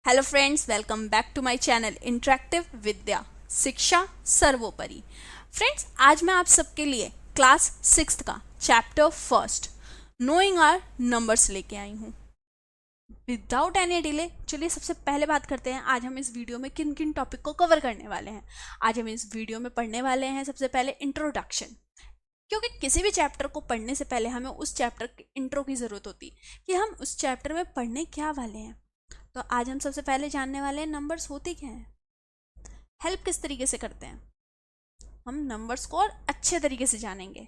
Hello friends, welcome back to my channel interactive Vidya Shiksha Sarvopari. Friends, आज मैं आप सबके लिए क्लास 6th का chapter first knowing our numbers लेके आई हूँ। विदाउट एनी डिले चलिए सबसे पहले बात करते हैं आज हम इस वीडियो में किन किन टॉपिक को कवर करने वाले हैं। आज हम इस वीडियो में पढ़ने वाले हैं सबसे पहले इंट्रोडक्शन, क्योंकि किसी भी चैप्टर को पढ़ने से पहले हमें उस चैप्टर के इंट्रो की ज़रूरत होती है कि हम उस चैप्टर में पढ़ने क्या वाले हैं। तो आज हम सबसे पहले जानने वाले हैं नंबर्स होते क्या हैं, हेल्प किस तरीके से करते हैं। हम नंबर्स को और अच्छे तरीके से जानेंगे,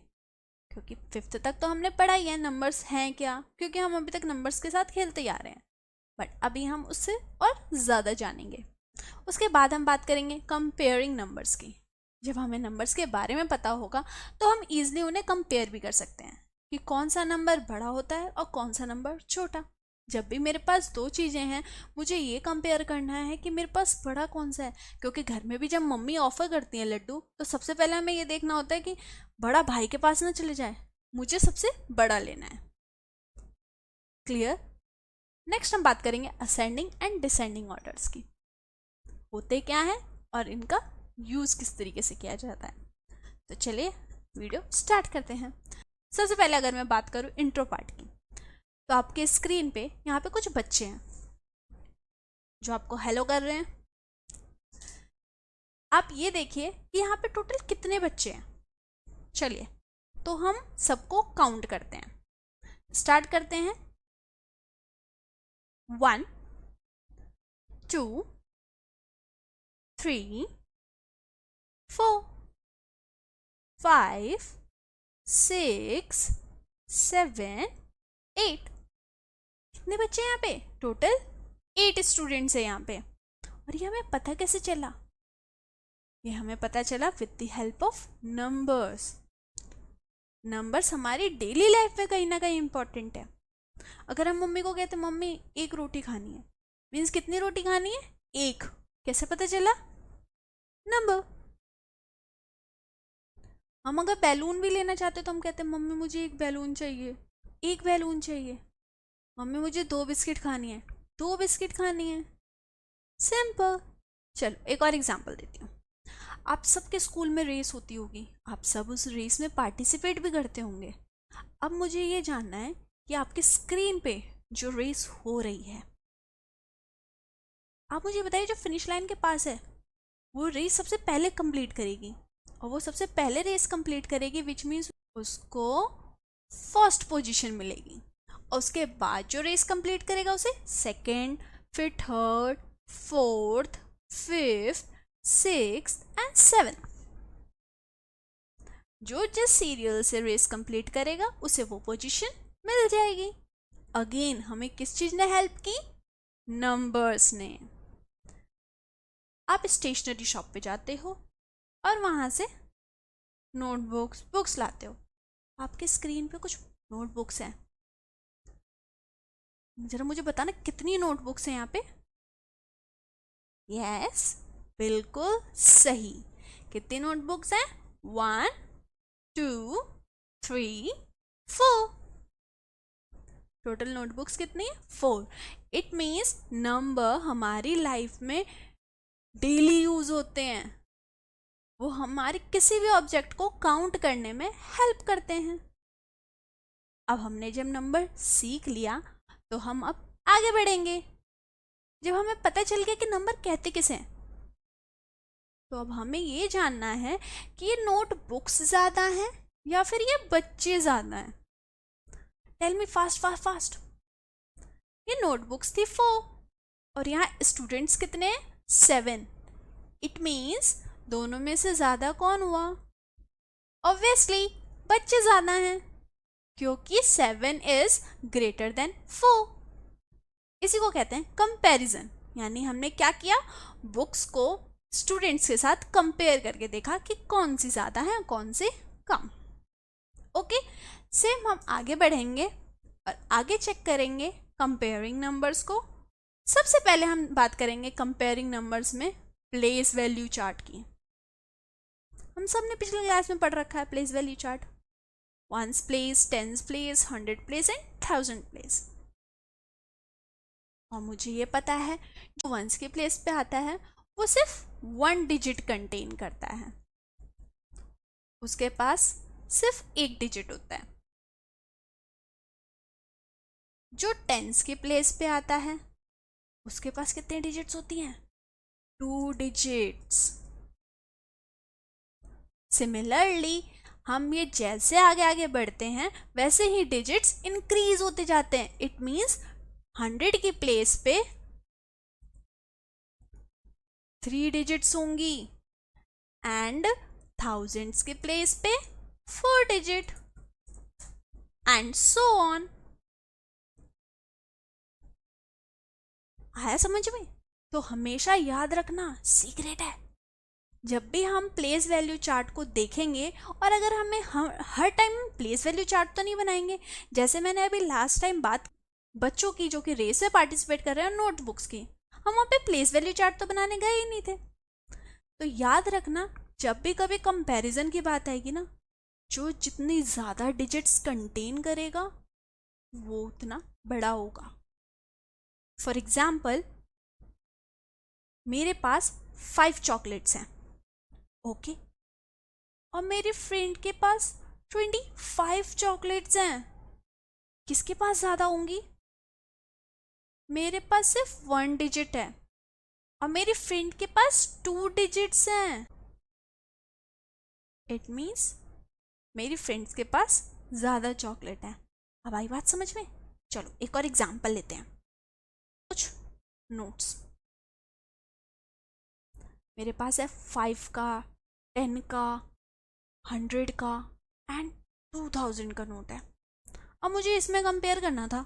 क्योंकि 5th तक तो हमने पढ़ा ही है नंबर्स हैं क्या, क्योंकि हम अभी तक नंबर्स के साथ खेलते ही आ रहे हैं, बट अभी हम उससे और ज़्यादा जानेंगे। उसके बाद हम बात करेंगे कंपेयरिंग नंबर्स की। जब हमें नंबर्स के बारे में पता होगा तो हम ईजिली उन्हें कंपेयर भी कर सकते हैं कि कौन सा नंबर बड़ा होता है और कौन सा नंबर छोटा। जब भी मेरे पास दो चीज़ें हैं, मुझे ये कंपेयर करना है कि मेरे पास बड़ा कौन सा है, क्योंकि घर में भी जब मम्मी ऑफर करती हैं लड्डू तो सबसे पहले हमें ये देखना होता है कि बड़ा भाई के पास ना चले जाए, मुझे सबसे बड़ा लेना है। क्लियर। नेक्स्ट हम बात करेंगे असेंडिंग एंड डिसेंडिंग ऑर्डर्स की, होते क्या है और इनका यूज़ किस तरीके से किया जाता है। तो चलिए वीडियो स्टार्ट करते हैं। सबसे पहले अगर मैं बात करूँ इंट्रो पार्ट की, तो आपके स्क्रीन पे यहाँ पे कुछ बच्चे हैं जो आपको हेलो कर रहे हैं। आप ये देखिए कि यहाँ पे टोटल कितने बच्चे हैं। चलिए तो हम सबको काउंट करते हैं, स्टार्ट करते हैं। 1 2 3 4 5 6 7 8। कितने बच्चे हैं यहाँ पे? टोटल 8 स्टूडेंट्स हैं यहाँ पे। और ये हमें पता कैसे चला? ये हमें पता चला with the help of numbers. Numbers हमारी डेली लाइफ में कहीं ना कहीं इंपॉर्टेंट है। अगर हम मम्मी को कहते मम्मी एक रोटी खानी है, मीन्स कितनी रोटी खानी है? एक। कैसे पता चला? नंबर। हम अगर बैलून भी लेना चाहते तो हम कहते मम्मी मुझे एक बैलून चाहिए, एक बैलून चाहिए। मम्मी मुझे 2 बिस्किट खानी है, 2 बिस्किट खानी है। सिंपल। चलो एक और एग्जांपल देती हूँ। आप सबके स्कूल में रेस होती होगी, आप सब उस रेस में पार्टिसिपेट भी करते होंगे। अब मुझे ये जानना है कि आपकी स्क्रीन पे जो रेस हो रही है, आप मुझे बताइए जो फिनिश लाइन के पास है वो रेस सबसे पहले कंप्लीट करेगी, और वो सबसे पहले रेस कंप्लीट करेगी विच मीन्स उसको फर्स्ट पोजीशन मिलेगी। और उसके बाद जो रेस कंप्लीट करेगा उसे सेकेंड, फिर third, fourth, fifth, sixth and seventh. जो जिस सीरियल से रेस कंप्लीट करेगा उसे वो पोजीशन मिल जाएगी। अगेन हमें किस चीज ने हेल्प की? नंबर्स ने। आप स्टेशनरी शॉप पे जाते हो और वहां से नोटबुक्स बुक्स लाते हो। आपके स्क्रीन पे कुछ नोटबुक्स हैं, जरा मुझे बताना कितनी नोटबुक्स हैं यहाँ पे? यस, बिल्कुल सही। कितनी नोटबुक्स हैं? 1 2 3 4। टोटल नोटबुक्स कितनी है? 4। इट मीन्स नंबर हमारी लाइफ में डेली यूज होते हैं, वो हमारे किसी भी ऑब्जेक्ट को काउंट करने में हेल्प करते हैं। अब हमने जब नंबर सीख लिया तो हम अब आगे बढ़ेंगे। जब हमें पता चल गया कि नंबर कहते किसे हैं, तो अब हमें ये जानना है कि ये नोटबुक्स ज़्यादा हैं या फिर ये बच्चे ज़्यादा हैं। Tell me fast fast fast. ये नोटबुक्स थी 4 और यहाँ स्टूडेंट्स कितने हैं? 7। इट मीन्स दोनों में से ज़्यादा कौन हुआ? ऑब्वियसली बच्चे ज़्यादा हैं, क्योंकि 7 इज ग्रेटर देन 4। इसी को कहते हैं कंपैरिजन। यानी हमने क्या किया? बुक्स को स्टूडेंट्स के साथ कंपेयर करके देखा कि कौन सी ज़्यादा है और कौन सी कम। ओके, सेम हम आगे बढ़ेंगे और आगे चेक करेंगे कंपेयरिंग नंबर्स को। सबसे पहले हम बात करेंगे कंपेयरिंग नंबर्स में प्लेस वैल्यू चार्ट की। हम सब ने पिछले क्लास में पढ़ रखा है place value chart. 1's place, 10's place, 100 place and 1000 place। और मुझे ये पता है जो वंस के प्लेस पे आता है वो सिर्फ 1 डिजिट कंटेन करता है, उसके पास सिर्फ 1 डिजिट होता है। जो टेंस के प्लेस पे आता है उसके पास कितने डिजिट्स होती हैं? 2 डिजिट्स। सिमिलरली हम ये जैसे आगे आगे बढ़ते हैं वैसे ही डिजिट्स इंक्रीज होते जाते हैं। इट मीन्स 100 की प्लेस पे 3 डिजिट्स होंगी एंड थाउजेंड्स के प्लेस पे 4 डिजिट एंड सो ऑन। आया समझ में? तो हमेशा याद रखना, सीक्रेट है, जब भी हम प्लेस वैल्यू चार्ट को देखेंगे, और अगर हमें हर टाइम प्लेस वैल्यू चार्ट तो नहीं बनाएंगे, जैसे मैंने अभी लास्ट टाइम बात बच्चों की जो कि रेस में पार्टिसिपेट कर रहे हैं नोटबुक्स की, हम वहाँ पे प्लेस वैल्यू चार्ट तो बनाने गए ही नहीं थे। तो याद रखना जब भी कभी कंपैरिजन की बात आएगी ना, जो जितनी ज़्यादा डिजिट्स कंटेन करेगा वो उतना बड़ा होगा। फॉर एग्जाम्पल मेरे पास 5 चॉकलेट्स हैं, ओके, और मेरी फ्रेंड के पास 25 चॉकलेट्स हैं। किसके पास ज़्यादा होंगी? मेरे पास सिर्फ 1 डिजिट है और मेरी फ्रेंड के पास 2 डिजिट्स हैं। इट मीन्स मेरी फ्रेंड्स के पास ज़्यादा चॉकलेट है। अब आई बात समझ में? चलो एक और एग्जाम्पल लेते हैं। कुछ नोट्स मेरे पास है 5 का, 10 का, 100 का एंड 2000 का नोट है। अब मुझे इसमें कंपेयर करना था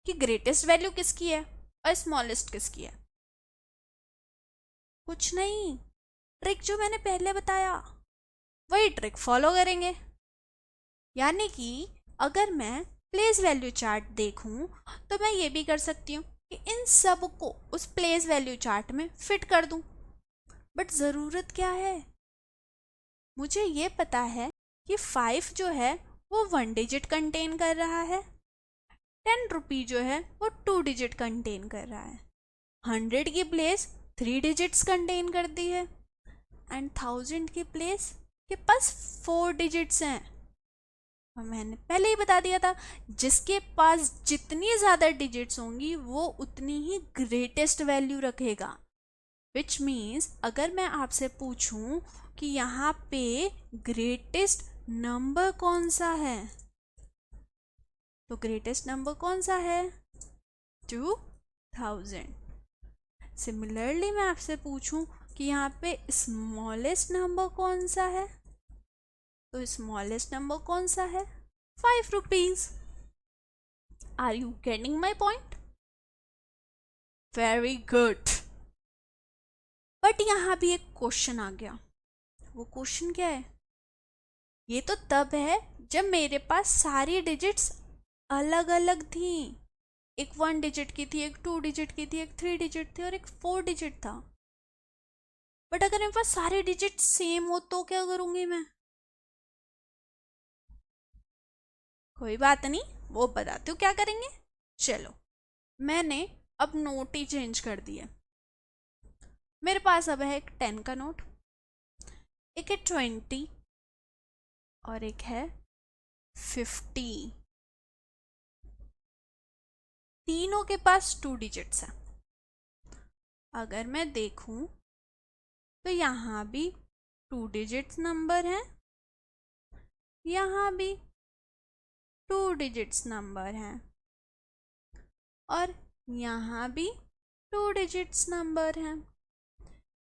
कि ग्रेटेस्ट वैल्यू किसकी है और स्मॉलेस्ट किसकी है। कुछ नहीं, ट्रिक जो मैंने पहले बताया वही ट्रिक फॉलो करेंगे। यानी कि अगर मैं प्लेस वैल्यू चार्ट देखूं तो मैं ये भी कर सकती हूँ कि इन सब को उस प्लेस वैल्यू चार्ट में फिट कर दूं। बट ज़रूरत क्या है? मुझे ये पता है कि 5 जो है वो 1 डिजिट कंटेन कर रहा है, 10 रुपी जो है वो 2 डिजिट कंटेन कर रहा है, 100 की प्लेस 3 डिजिट्स कंटेन करती है एंड 1000 की प्लेस के पास 4 डिजिट्स हैं। और मैंने पहले ही बता दिया था जिसके पास जितनी ज़्यादा डिजिट्स होंगी वो उतनी ही ग्रेटेस्ट वैल्यू रखेगा। विच मीन्स अगर मैं आपसे पूछूं कि यहाँ पे ग्रेटेस्ट नंबर कौन सा है, तो ग्रेटेस्ट नंबर कौन सा है? 2000। सिमिलरली मैं आपसे पूछूं कि यहाँ पे स्मॉलेस्ट नंबर कौन सा है, तो स्मॉलेस्ट नंबर कौन सा है? 5 rupees. Are you getting my point? Very good. But यहाँ भी एक क्वेश्चन आ गया। वो क्वेश्चन क्या है? ये तो तब है जब मेरे पास सारी डिजिट्स अलग अलग थी। एक 1 डिजिट की थी, एक 2 डिजिट की थी, एक 3 डिजिट थी और एक 4 डिजिट था। बट अगर मेरे पास सारे डिजिट सेम हो तो क्या करूंगी मैं? कोई बात नहीं, वो बताती हूँ क्या करेंगे। चलो मैंने अब नोट ही चेंज कर दिया। मेरे पास अब है एक 10 का नोट, एक है 20 और एक है 50। तीनों के पास 2 डिजिट्स हैं। अगर मैं देखूं तो यहाँ भी 2 डिजिट्स नंबर हैं, यहाँ भी 2 डिजिट्स नंबर हैं और यहाँ भी 2 डिजिट्स नंबर हैं।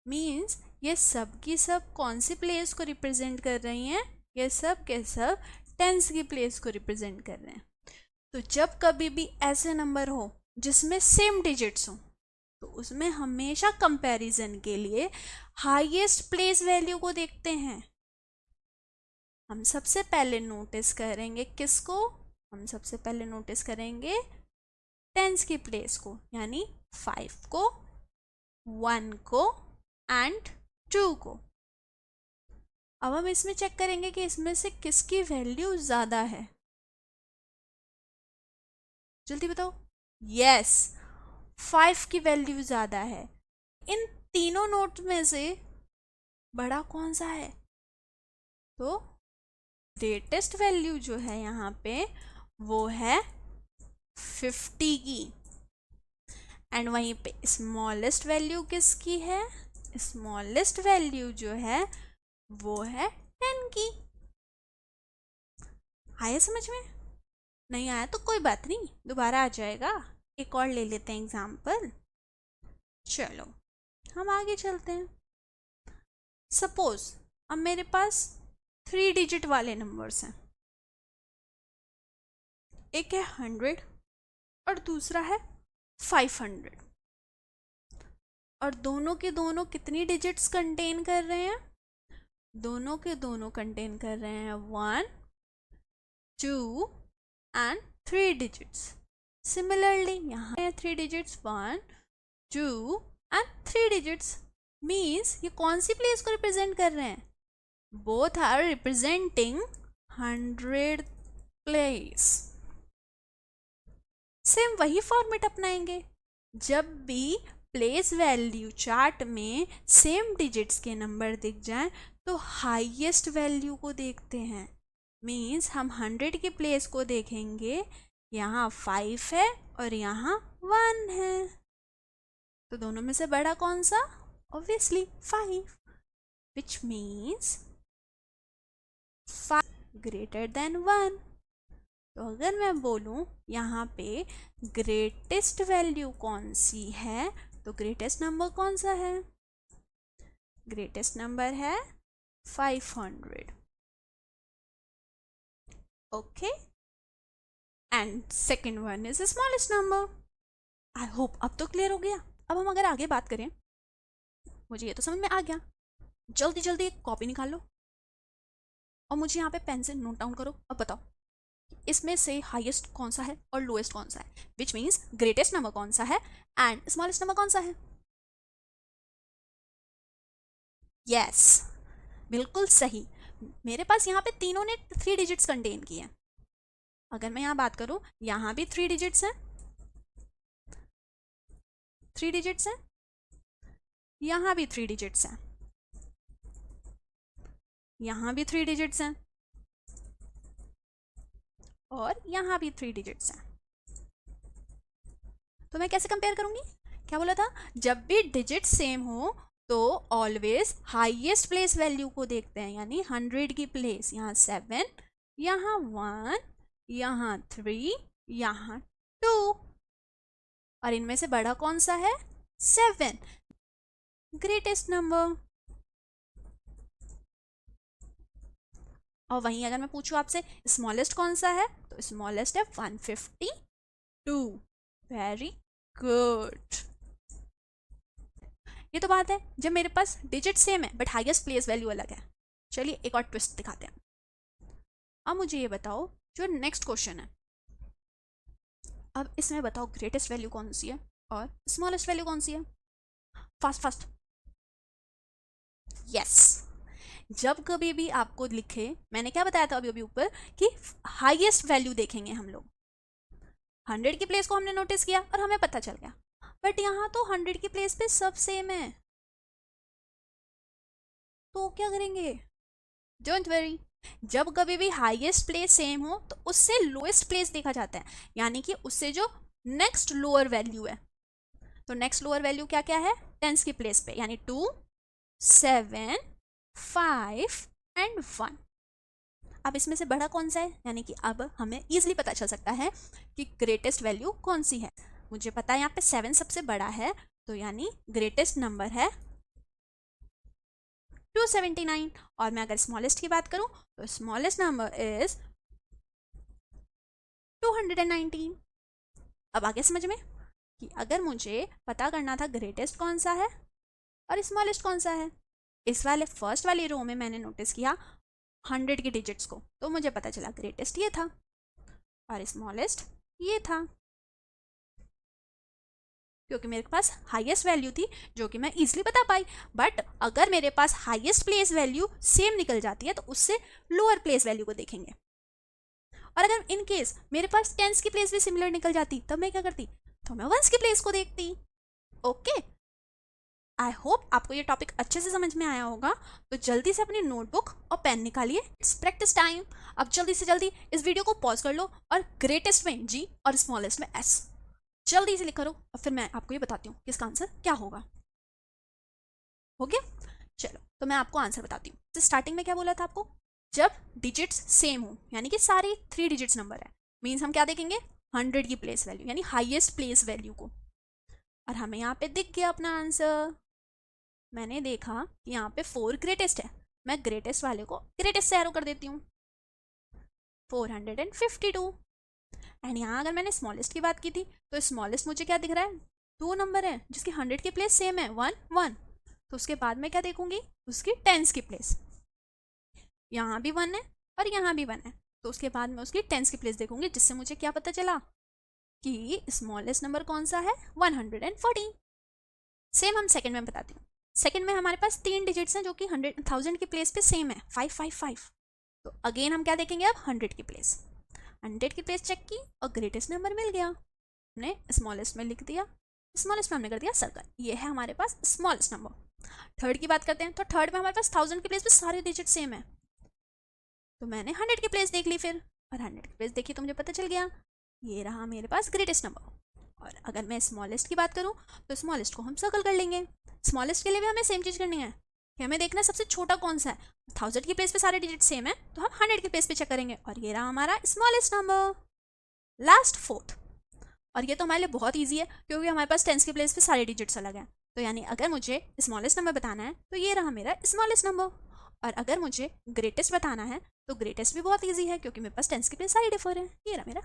मीन्स ये सब की सब कौन सी प्लेस को रिप्रेजेंट कर रही हैं? ये सब के सब टेंस की प्लेस को रिप्रेजेंट कर रहे हैं। तो जब कभी भी ऐसे नंबर हो जिसमें सेम डिजिट्स हो तो उसमें हमेशा कंपैरिजन के लिए हाईएस्ट प्लेस वैल्यू को देखते हैं। हम सबसे पहले नोटिस करेंगे किसको? हम सबसे पहले नोटिस करेंगे टेंस की प्लेस को, यानी 5 को, 1 को एंड 2 को। अब हम इसमें चेक करेंगे कि इसमें से किसकी वैल्यू ज़्यादा है। जल्दी बताओ, यस, 5 की वैल्यू ज़्यादा है। इन तीनों नोट में से बड़ा कौन सा है? तो ग्रेटेस्ट वैल्यू जो है यहाँ पे वो है 50 की, एंड वहीं पे स्मॉलेस्ट वैल्यू किसकी है? स्मॉलेस्ट वैल्यू जो है वो है 10 की। आया समझ में? नहीं आया तो कोई बात नहीं, दोबारा आ जाएगा। एक और ले लेते हैं एग्जाम्पल। चलो हम आगे चलते हैं। सपोज अब मेरे पास 3 डिजिट वाले नंबर्स हैं, एक है 100 और दूसरा है 500, और दोनों के दोनों कितनी डिजिट्स कंटेन कर रहे हैं? दोनों के दोनों कंटेन कर रहे हैं 1, 2 एंड 3 डिजिट्स। सिमिलरली यहाँ है 3 डिजिट्स 1, 2 एंड 3 डिजिट्स। मीन्स ये कौन सी प्लेस को रिप्रेजेंट कर रहे हैं? Both are representing 100 place. Same वही फॉर्मेट अपनाएंगे। जब भी प्लेस वैल्यू चार्ट में सेम डिजिट्स के नंबर दिख जाएं तो हाईएस्ट वैल्यू को देखते हैं। मीन्स हम 100 की प्लेस को देखेंगे, यहाँ 5 है और यहाँ 1 है, तो दोनों में से बड़ा कौन सा? Obviously 5, which means 5 greater than 1। तो अगर मैं बोलूँ यहाँ पे ग्रेटेस्ट वैल्यू कौन सी है, तो ग्रेटेस्ट नंबर कौन सा है? ग्रेटेस्ट नंबर है 500। Okay, and second one is smallest number. I hope अब तो क्लियर हो गया। अब हम अगर आगे बात करें, मुझे ये तो समझ में आ गया। जल्दी जल्दी एक कॉपी निकाल लो और मुझे यहाँ पे पेन से नोट डाउन करो। अब बताओ इसमें से हाईएस्ट कौन सा है और लोएस्ट कौन सा है, विच मीन्स ग्रेटेस्ट नंबर कौन सा है एंड स्मॉलेस्ट नंबर कौन सा है? यस, बिल्कुल सही। मेरे पास यहाँ पे तीनों ने 3 डिजिट्स कंटेन किए हैं। अगर मैं यहाँ बात करूँ, यहाँ भी 3 डिजिट्स हैं, 3 डिजिट्स हैं, यहाँ भी 3 डिजिट्स हैं, यहाँ भी 3 डिजिट्स हैं, और यहाँ भी 3 डिजिट्स हैं। तो मैं कैसे कंपेयर करूंगी? क्या बोला था? जब भी डिजिट सेम हो तो ऑलवेज हाईएस्ट प्लेस वैल्यू को देखते हैं, यानी 100 की प्लेस, यहाँ 7, यहाँ 1, यहाँ 3, यहाँ 2, और इनमें से बड़ा कौन सा है? 7, ग्रेटेस्ट नंबर। और वहीं अगर मैं पूछूं आपसे स्मॉलेस्ट कौन सा है, तो स्मॉलेस्ट है 152। Very good. ये तो बात है जब मेरे पास डिजिट सेम है बट हाईएस्ट प्लेस वैल्यू अलग है। चलिए एक और ट्विस्ट दिखाते हैं। अब मुझे ये बताओ, जो नेक्स्ट क्वेश्चन है, अब इसमें बताओ ग्रेटेस्ट वैल्यू कौन सी है और स्मॉलेस्ट वैल्यू कौन सी है? Fast fast. यस, जब कभी भी आपको लिखे, मैंने क्या बताया था अभी अभी ऊपर कि हाईएस्ट वैल्यू देखेंगे हम लोग। 100 की प्लेस को हमने नोटिस किया और हमें पता चल गया, बट यहाँ तो 100 की प्लेस पे सब सेम है, तो क्या करेंगे? डोंट वरी, जब कभी भी हाईएस्ट प्लेस सेम हो तो उससे लोएस्ट प्लेस देखा जाता है, यानी कि उससे जो नेक्स्ट लोअर वैल्यू है। तो नेक्स्ट लोअर वैल्यू क्या क्या है? 10 की प्लेस पे, यानी 2, 7, 5 एंड 1। अब इसमें से बड़ा कौन सा है, यानी कि अब हमें इजीली पता चल सकता है कि ग्रेटेस्ट वैल्यू कौन सी है। मुझे पता है यहाँ पे 7 सबसे बड़ा है, तो यानी ग्रेटेस्ट नंबर है 279। और मैं अगर स्मॉलेस्ट की बात करूं तो स्मॉलेस्ट नंबर इज 219। अब आगे समझ में कि अगर मुझे पता करना था ग्रेटेस्ट कौन सा है और स्मॉलेस्ट कौन सा है, इस वाले फर्स्ट वाली रो में मैंने नोटिस किया 100 की डिजिट्स को, तो मुझे पता चला ग्रेटेस्ट ये था और स्मॉलेस्ट ये था, क्योंकि मेरे पास हाईएस्ट वैल्यू थी जो कि मैं इजीली बता पाई। बट अगर मेरे पास हाईएस्ट प्लेस वैल्यू सेम निकल जाती है तो उससे लोअर प्लेस वैल्यू को देखेंगे। और अगर इन केस मेरे पास टेंस की प्लेस भी सिमिलर निकल जाती, तब मैं क्या करती? तो मैं वंस की प्लेस को देखती। ओके, आई होप आपको ये टॉपिक अच्छे से समझ में आया होगा। तो जल्दी से अपनी नोटबुक और पेन निकालिए, इट्स प्रैक्टिस टाइम। अब जल्दी से जल्दी इस वीडियो को पॉज कर लो और ग्रेटेस्ट में जी और स्मॉलेस्ट में एस जल्दी से लिख करो, और फिर मैं आपको ये बताती हूँ कि इसका आंसर क्या होगा। हो गया? चलो, तो मैं आपको आंसर बताती हूँ। तो स्टार्टिंग में क्या बोला था आपको, जब डिजिट्स सेम हो, यानी कि सारे 3 डिजिट्स नंबर है, मीन्स हम क्या देखेंगे, 100 की प्लेस वैल्यू, यानी हाईएस्ट प्लेस वैल्यू को। और हमें यहाँ पे दिख गया अपना आंसर। मैंने देखा कि यहाँ पे 4 ग्रेटेस्ट है, मैं ग्रेटेस्ट वाले को ग्रेटेस्ट से एरो कर देती हूँ, 452। एंड यहाँ अगर मैंने स्मॉलेस्ट की बात की थी, तो स्मॉलेस्ट मुझे क्या दिख रहा है, 2 नंबर है जिसकी 100 की प्लेस सेम है, 1 1। तो उसके बाद मैं क्या देखूंगी, उसकी टेंस की प्लेस। यहाँ भी 1 है और यहाँ भी 1 है, तो उसके बाद मैं उसकी टेंस की प्लेस देखूंगी, जिससे मुझे क्या पता चला कि स्मॉलेस्ट नंबर कौन सा है, 140। सेम हम सेकंड में बताती हूँ। सेकंड में हमारे पास 3 डिजिट्स हैं जो कि 1000 की प्लेस पे सेम है, 555। तो अगेन हम क्या देखेंगे, अब 100 की प्लेस, 100 की प्लेस चेक की और ग्रेटेस्ट नंबर मिल गया, हमने स्मॉलेस्ट में लिख दिया, स्मॉलेस्ट में हमने कर दिया सर्कल। ये है हमारे पास स्मॉलेस्ट नंबर। थर्ड की बात करते हैं, तो थर्ड में हमारे पास 1000 की प्लेस पे सारे डिजिट सेम है, तो मैंने 100 की प्लेस देख ली फिर, और 100 की प्लेस देखी तो मुझे पता चल गया ये रहा मेरे पास ग्रेटेस्ट नंबर। और अगर मैं स्मॉलेस्ट की बात करूँ, तो स्मॉलेस्ट को हम सर्कल कर लेंगे। स्मॉलेस्ट के लिए भी हमें सेम चीज़ करनी है कि हमें देखना है सबसे छोटा कौन सा है। 1000 की प्लेस पे सारे डिजिट सेम है, तो हम 100 की प्लेस पे चेक करेंगे, और ये रहा हमारा स्मॉलेस्ट नंबर, लास्ट 4th। और ये तो हमारे लिए बहुत ईजी है, क्योंकि हमारे पास टेंस की प्लेस पे सारे डिजिट्स अलग हैं। तो यानी अगर मुझे स्मॉलेस्ट नंबर बताना है, तो ये रहा मेरा स्मॉलेस्ट नंबर। और अगर मुझे ग्रेटेस्ट बताना है, तो ग्रेटेस्ट भी बहुत ईजी है, क्योंकि मेरे पास टेंस की प्लेस सारी डिफर है, ये रहा मेरा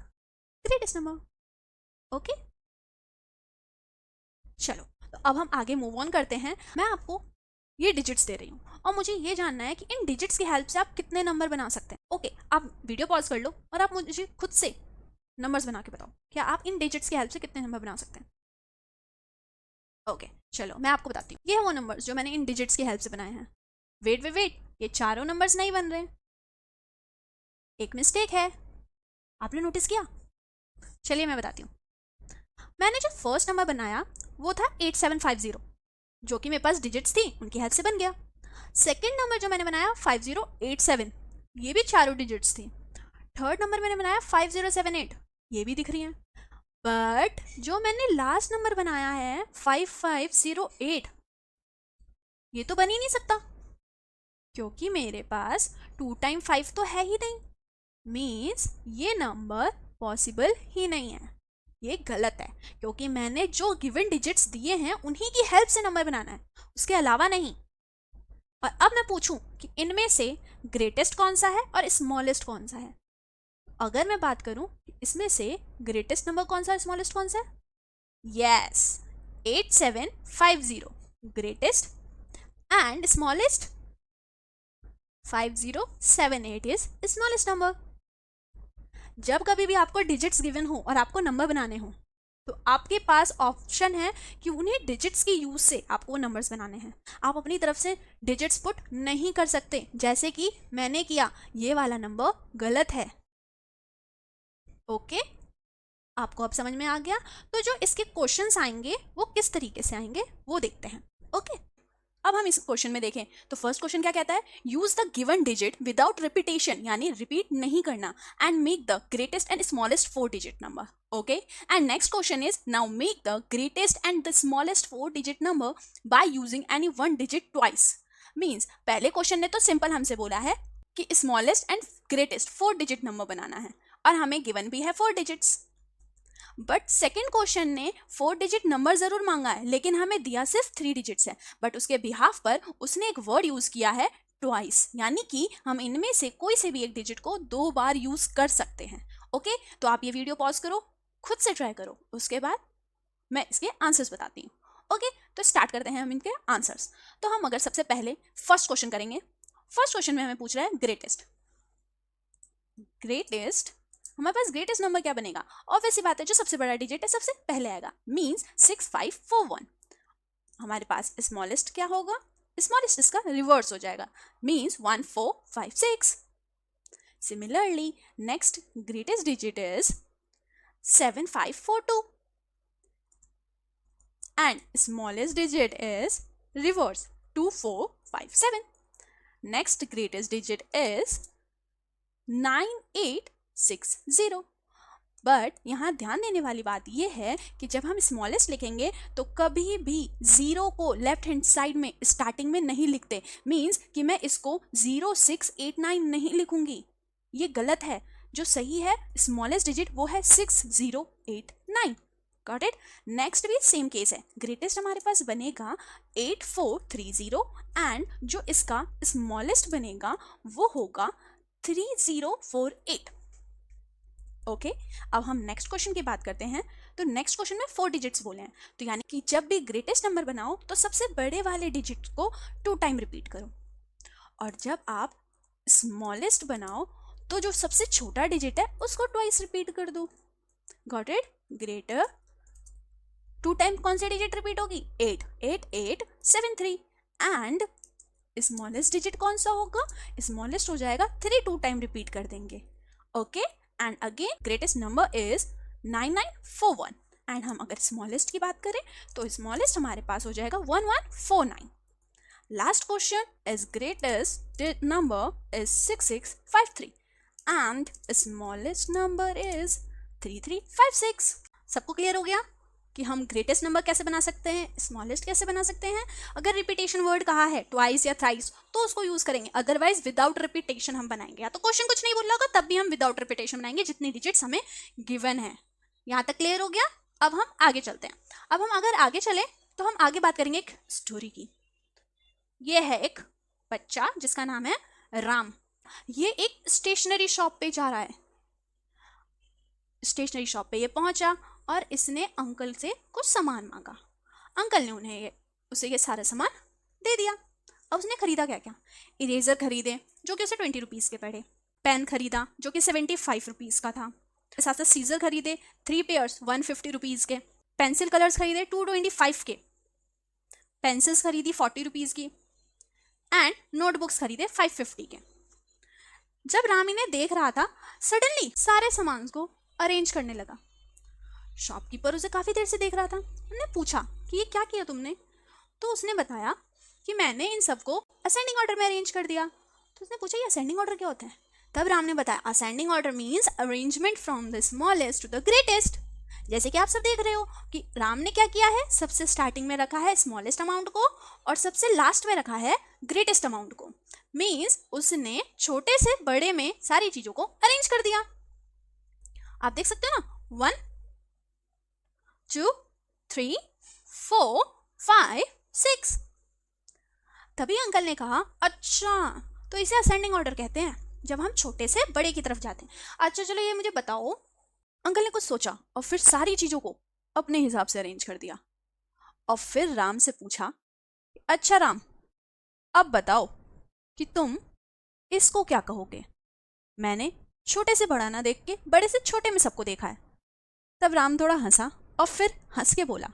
ग्रेटेस्ट नंबर। ओके, चलो, तो अब हम आगे मूव ऑन करते हैं। मैं आपको ये डिजिट्स दे रही हूँ, और मुझे ये जानना है कि इन डिजिट्स की हेल्प से आप कितने नंबर बना सकते हैं। ओके, आप वीडियो पॉज कर लो और आप मुझे खुद से नंबर्स बना के बताओ, क्या आप इन डिजिट्स की हेल्प से कितने नंबर बना सकते हैं। ओके, चलो मैं आपको बताती हूँ। ये है वो नंबर्स जो मैंने इन डिजिट्स की हेल्प से बनाए हैं। वेट वेट वेट, ये चारों नंबर्स नहीं बन रहे, एक मिस्टेक है, आपने नोटिस किया? चलिए मैं बताती हूँ। मैंने जो फर्स्ट नंबर बनाया वो था 8750, जो कि मेरे पास डिजिट्स थी, उनकी हेल्प से बन गया। सेकेंड नंबर जो मैंने बनाया 5087, ये भी चारों डिजिट्स थी। थर्ड नंबर मैंने बनाया 5078, ये भी दिख रही है। बट जो मैंने लास्ट नंबर बनाया है 5508, ये तो बन ही नहीं सकता, क्योंकि मेरे पास 2 टाइम 5 तो है ही नहीं, मीन्स ये नंबर पॉसिबल ही नहीं है, ये गलत है, क्योंकि मैंने जो गिवन डिजिट्स दिए हैं उन्हीं की हेल्प से नंबर बनाना है, उसके अलावा नहीं। और अब मैं पूछूं कि इनमें से ग्रेटेस्ट कौन सा है और स्मॉलेस्ट कौन सा है, अगर मैं बात करूं इसमें से ग्रेटेस्ट नंबर कौन सा, स्मॉलेस्ट कौन सा है, yes 8750 greatest, and smallest 5078 is smallest number. जब कभी भी आपको डिजिट्स गिवन हो और आपको नंबर बनाने हो, तो आपके पास ऑप्शन है कि उन्हीं डिजिट्स की यूज से आपको नंबर्स बनाने हैं। आप अपनी तरफ से डिजिट्स पुट नहीं कर सकते, जैसे कि मैंने किया, ये वाला नंबर गलत है। ओके, आपको अब समझ में आ गया? तो जो इसके क्वेश्चंस आएंगे वो किस तरीके से आएंगे वो देखते हैं। ओके, अब हम इस क्वेश्चन में देखें तो फर्स्ट क्वेश्चन क्या कहता है, use the given digit without repetition, यानी रिपीट नहीं करना, and make the greatest and smallest 4 digit number. Okay, and next question is now make the greatest and the smallest 4 digit number by using any 1 digit twice. Means पहले question ने तो simple हमसे बोला है कि smallest and greatest 4 digit number बनाना है, और हमें गिवन भी है 4 डिजिट्स। बट सेकेंड क्वेश्चन ने 4 डिजिट नंबर जरूर मांगा है, लेकिन हमें दिया सिर्फ 3 डिजिट्स है, बट उसके बिहाफ पर उसने एक वर्ड यूज किया है ट्वाइस, यानी कि हम इनमें से कोई से भी एक डिजिट को 2 बार यूज कर सकते हैं। ओके, तो आप ये वीडियो पॉज करो, खुद से ट्राई करो, उसके बाद मैं इसके आंसर्स बताती हूँ। ओके, तो स्टार्ट करते हैं हम इनके आंसर्स। तो हम अगर सबसे पहले फर्स्ट क्वेश्चन करेंगे, फर्स्ट क्वेश्चन में हमें पूछ रहा है ग्रेटेस्ट। ग्रेटेस्ट, हमारे पास ग्रेटेस्ट नंबर क्या बनेगा, ऑब्वियस सी बात है जो सबसे बड़ा डिजिट है सबसे पहले आएगा, मींस 6541। हमारे पास स्मॉलेस्ट क्या होगा, स्मॉलेस्ट इसका रिवर्स हो जाएगा, means 1456। Similarly next greatest digit is 7542, and smallest digit is reverse 2457. Next greatest digit is 9860. But यहाँ ध्यान देने वाली बात यह है कि जब हम स्मॉलेस्ट लिखेंगे तो कभी भी जीरो को लेफ्ट हैंड साइड में स्टार्टिंग में नहीं लिखते. मीन्स कि मैं इसको 0689 नहीं लिखूंगी, ये गलत है. जो सही है स्मॉलेस्ट डिजिट वो है 6089. Got it. नेक्स्ट भी सेम केस है. ग्रेटेस्ट हमारे पास बनेगा 8430 एंड जो इसका स्मॉलेस्ट बनेगा वो होगा 3048. ओके अब हम नेक्स्ट क्वेश्चन की बात करते हैं. तो नेक्स्ट क्वेश्चन में 4 डिजिट्स बोले हैं. तो यानी कि जब भी ग्रेटेस्ट नंबर बनाओ तो सबसे बड़े वाले डिजिट को 2 टाइम रिपीट करो, और जब आप स्मॉलेस्ट बनाओ तो जो सबसे छोटा डिजिट है उसको ट्वाइस रिपीट कर दो. Got it. ग्रेटर 2 टाइम कौन सी डिजिट रिपीट होगी? 88873. एंड स्मॉलेस्ट डिजिट कौन सा होगा? स्मॉलेस्ट हो जाएगा 3 2 टाइम रिपीट कर देंगे. Okay and again greatest number is 9941. And हम अगर स्मॉलेस्ट की बात करें तो स्मॉलेस्ट हमारे पास हो जाएगा 1149. Last question is greatest number is 6653 and smallest number is 3356. सबको क्लियर हो गया कि हम ग्रेटेस्ट नंबर कैसे बना सकते हैं, स्मॉलेस्ट कैसे बना सकते हैं? अगर रिपीटेशन वर्ड कहा है ट्वाइस या थ्राइस तो उसको यूज करेंगे, अदरवाइज विदाउट रिपीटेशन हम बनाएंगे. या तो क्वेश्चन कुछ नहीं बोल रहा होगा तब भी हम विदाउट रिपीटेशन बनाएंगे जितनी डिजिट्स हमें गिवन है. यहाँ तक क्लियर हो गया. अब हम आगे चलते हैं. अब हम अगर आगे चले तो हम आगे बात करेंगे एक स्टोरी की. ये है एक बच्चा जिसका नाम है राम. ये एक स्टेशनरी शॉप पे जा रहा है. स्टेशनरी शॉप पे ये पहुंचा और इसने अंकल से कुछ सामान मांगा. अंकल ने उसे ये सारा सामान दे दिया. अब उसने खरीदा क्या क्या? इरेजर खरीदे जो कि उसे 20 रुपीज़ के पड़े. पेन खरीदा जो कि 75 रुपीज़ का था. साथ साथ सीजर खरीदे 3 पेयर्स 150 रुपीज़ के. पेंसिल कलर्स खरीदे 225 के. पेंसिल्स खरीदी 40 रुपीज़ की. एंड नोटबुक्स खरीदे 550 के. जब राम इन्हें देख रहा था सडनली सारे सामान को अरेंज करने लगा. शॉपकीपर उसे काफ़ी देर से देख रहा था. उन्होंने पूछा कि ये क्या किया तुमने? तो उसने बताया कि मैंने इन सबको असेंडिंग ऑर्डर में अरेंज कर दिया. तो उसने पूछा ये असेंडिंग ऑर्डर क्या होता है? तब राम ने बताया ascending order means arrangement from the smallest to the greatest. जैसे कि आप सब देख रहे हो कि राम ने क्या किया है, सबसे स्टार्टिंग में रखा है स्मॉलेस्ट अमाउंट को और सबसे लास्ट में रखा है ग्रेटेस्ट अमाउंट को. मीन्स उसने छोटे से बड़े में सारी चीज़ों को अरेंज कर दिया. आप देख सकते हो ना 1 2 3 4 5 6. तभी अंकल ने कहा अच्छा तो इसे असेंडिंग ऑर्डर कहते हैं जब हम छोटे से बड़े की तरफ जाते हैं. अच्छा चलो ये मुझे बताओ. अंकल ने कुछ सोचा और फिर सारी चीज़ों को अपने हिसाब से अरेंज कर दिया. और फिर राम से पूछा अच्छा राम अब बताओ कि तुम इसको क्या कहोगे? मैंने छोटे से बड़ा ना देख के बड़े से छोटे में सबको देखा है. तब राम थोड़ा हंसा और फिर हंस के बोला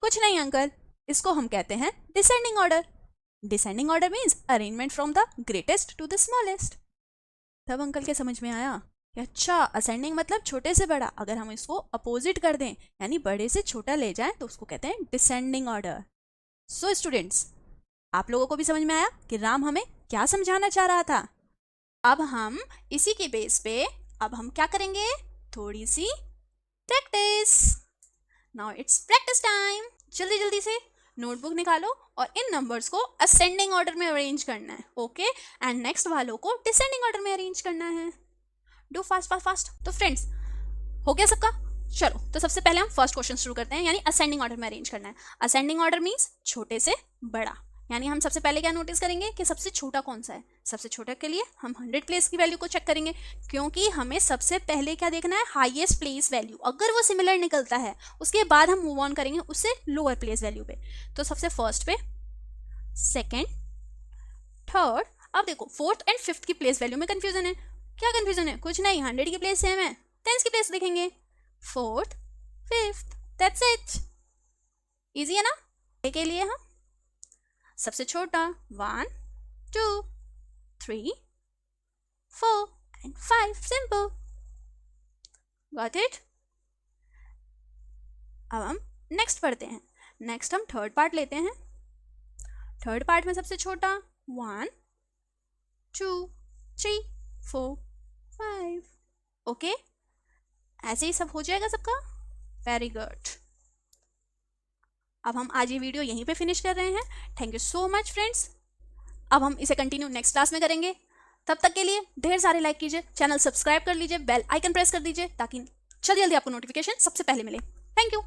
कुछ नहीं अंकल, इसको हम कहते हैं descending order. Descending order means arrangement from the greatest to the smallest. तब अंकल के समझ में आया कि अच्छा असेंडिंग मतलब छोटे से बड़ा. अगर हम इसको अपोजिट कर दें यानी बड़े से छोटा ले जाएं तो उसको कहते हैं डिसेंडिंग ऑर्डर. सो स्टूडेंट्स आप लोगों को भी समझ में आया कि राम हमें क्या समझाना चाह रहा था. अब हम इसी के बेस पे अब हम क्या करेंगे, थोड़ी सी practice. Now it's practice time. जल्दी जल्दी से नोटबुक निकालो और इन नंबर्स को असेंडिंग ऑर्डर में अरेंज करना है. ओके एंड नेक्स्ट वालों को डिसेंडिंग ऑर्डर में अरेंज करना है. Do fast fast fast. तो फ्रेंड्स हो गया सबका? चलो तो सबसे पहले हम फर्स्ट क्वेश्चन शुरू करते हैं यानी असेंडिंग ऑर्डर में अरेंज करना है. असेंडिंग ऑर्डर मीन्स छोटे से बड़ा. यानी हम सबसे पहले क्या नोटिस करेंगे कि सबसे छोटा कौन सा है. सबसे छोटा के लिए हम 100 प्लेस की वैल्यू को चेक करेंगे क्योंकि हमें सबसे पहले क्या देखना है, हाईएस्ट प्लेस वैल्यू. अगर वो सिमिलर निकलता है उसके बाद हम मूव ऑन करेंगे उससे लोअर प्लेस वैल्यू पे. तो सबसे फर्स्ट पे, सेकेंड, थर्ड. अब देखो फोर्थ एंड फिफ्थ की प्लेस वैल्यू में कंफ्यूजन है. क्या कंफ्यूजन है? कुछ नहीं, 100 की प्लेस सेम है, 10 की प्लेस देखेंगे. Fourth, fifth, that's it. Easy है ना? के लिए हम सबसे छोटा 1 2 3 4 and 5. सिंपल. Got it. अब हम नेक्स्ट पढ़ते हैं. नेक्स्ट हम थर्ड पार्ट लेते हैं। थर्ड पार्ट में सबसे छोटा 1 2 3 4 5। ओके, ऐसे ही सब हो जाएगा सबका। Very good. अब हम आज ये वीडियो यहीं पे फिनिश कर रहे हैं। Thank you so much friends. अब हम इसे कंटिन्यू नेक्स्ट क्लास में करेंगे। तब तक के लिए ढेर सारे लाइक कीजिए, चैनल सब्सक्राइब कर लीजिए, बेल आइकन प्रेस कर दीजिए ताकि जल्दी जल्दी आपको नोटिफिकेशन सबसे पहले मिले। Thank you.